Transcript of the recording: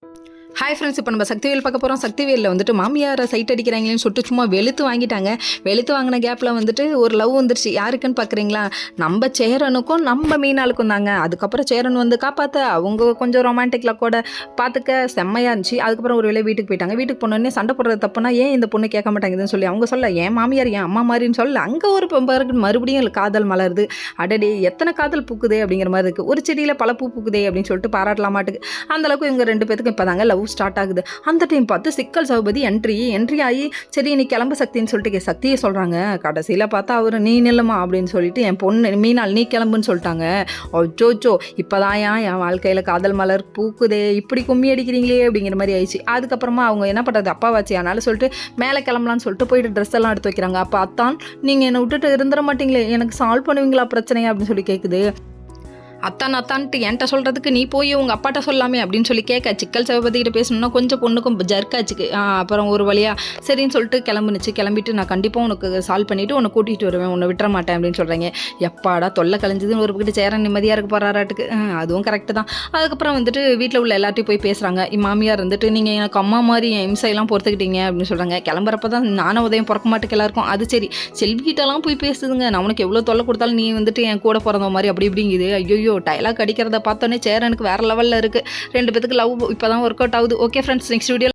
Hi friends, இப்போ நம்ம சக்திவேல் பார்க்க போகிறோம். சக்திவேலில் வந்துட்டு மாமியாரை சைட் அடிக்கிறாங்களேன்னு சொல்லிட்டு சும்மா வெளுத்து வாங்கிட்டாங்க. வெளுத்து வாங்கின கேப்பில் வந்துட்டு ஒரு லவ் வந்துருச்சு. யாருக்குன்னு பார்க்குறீங்களா? நம்ம சேரனுக்கும் நம்ம மீனாளுக்கும் தாங்க. அதுக்கப்புறம் சேரன் வந்து காப்பாற்ற அவங்க கொஞ்சம் ரொமான்டிக்கில் கூட பார்த்துக்க செம்மையாக இருந்துச்சு. அதுக்கப்புறம் ஒரு வேளை வீட்டுக்கு போயிட்டாங்க. வீட்டுக்கு போனோடனே சண்டை போடுறது தப்புனா ஏன் இந்த பொண்ணு கேட்க மாட்டாங்குதுன்னு சொல்லி அவங்க சொல்ல, என் மாமியார் என் அம்மா மாதிரின்னு சொல்ல, அங்கே ஒரு மறுபடியும் காதல் மலருது. அடடே எத்தனை காதல் பூக்குதே அப்படிங்கிற மாதிரி இருக்குது. ஒரு செடியில் பல பூ பூக்குதே அப்படின்னு சொல்லிட்டு பாராட்டலாம் மாட்டுக்கு. அந்தளவுக்கு இவங்க ரெண்டு பேத்துக்கும் இப்போ தாங்க லவ் ஸ்டார்ட் ஆகுது. அந்த டைம் பார்த்து சிக்கல் சௌபதி என்ட்ரி ஆகி சரி நீ கிளம்பு சக்தின்னு சொல்லிட்டு சக்தியை சொல்கிறாங்க. கடைசியில் பார்த்தா அவர் நீ நில்லுமா அப்படின்னு சொல்லிட்டு என் பொண்ணு மீனால் நீ கிளம்புன்னு சொல்லிட்டாங்க. அச்சோச்சோ இப்போதான் என் வாழ்க்கையில் காதல் மலர் பூக்குதே, இப்படி கும்மி அடிக்கிறீங்களே அப்படிங்கிற மாதிரி ஆயிடுச்சு. அதுக்கப்புறமா அவங்க என்ன பண்ணுறது, அப்பாவாச்சு அதனால சொல்லிட்டு மேலே கிளம்பலான்னு சொல்லிட்டு போயிட்டு ட்ரெஸ் எல்லாம் எடுத்து வைக்கிறாங்க. அப்போ அத்தான் நீங்கள் என்னை விட்டுட்டு இருந்துட மாட்டீங்களே, எனக்கு சால்வ் பண்ணுவீங்களா பிரச்சனையா அப்படின்னு சொல்லி கேட்குது. அத்தான்ட்டு என்கிட்ட சொல்கிறதுக்கு நீ போய் உங்கள் அப்பாட்ட சொல்லாமே அப்படின்னு சொல்லி கேட்க சிக்கல் சிவபதிக்கிட்ட பேசணுன்னா கொஞ்சம் பொண்ணுக்கும் ஜர்க்காச்சுக்கு. அப்புறம் ஒரு வழியாக சரின்னு சொல்லிட்டு கிளம்பிட்டு நான் கண்டிப்பாக உனக்கு சால்வ் பண்ணிவிட்டு உன்னை கூட்டிகிட்டு வருவேன், உன்னை விட்டுற மாட்டேன் அப்படின்னு சொல்கிறாங்க. எப்பாடா தொல்லை கலைஞ்சதுன்னு ஒரு கிட்ட சேர நிம்மதியாக இருக்க போகிறாராட்டுக்கு. அதுவும் கரெக்டு தான். அதுக்கப்புறம் வந்துட்டு வீட்டில் உள்ள எல்லாத்தையும் போய் பேசுகிறாங்க. மாமியார் வந்துட்டு நீங்கள் எனக்கு அம்மா மாதிரி என் இம்சையெல்லாம் பொறுத்துக்கிட்டீங்க அப்படின்னு சொல்கிறாங்க. கிளம்புறப்ப தான் நானும் உதயம் பிறக்க மாட்டேக்கு எல்லாருக்கும். அது சரி செல்விக்கிட்டலாம் போய் பேசுதுங்க. நான் உனக்கு எவ்வளோ தொல்லை கொடுத்தாலும் நீ வந்துட்டு என் கூட பிறந்த மாதிரி அப்படி இப்படிங்குது. ஐயோ டைலாக் அடிக்கிறத பார்த்தோன்னே சேரனுக்கு வேறு லெவலில் இருக்குது. ரெண்டு பேத்துக்கு லவ் இப்போ தான் ஒர்க் அவுட் ஆகுது. Okay friends, next video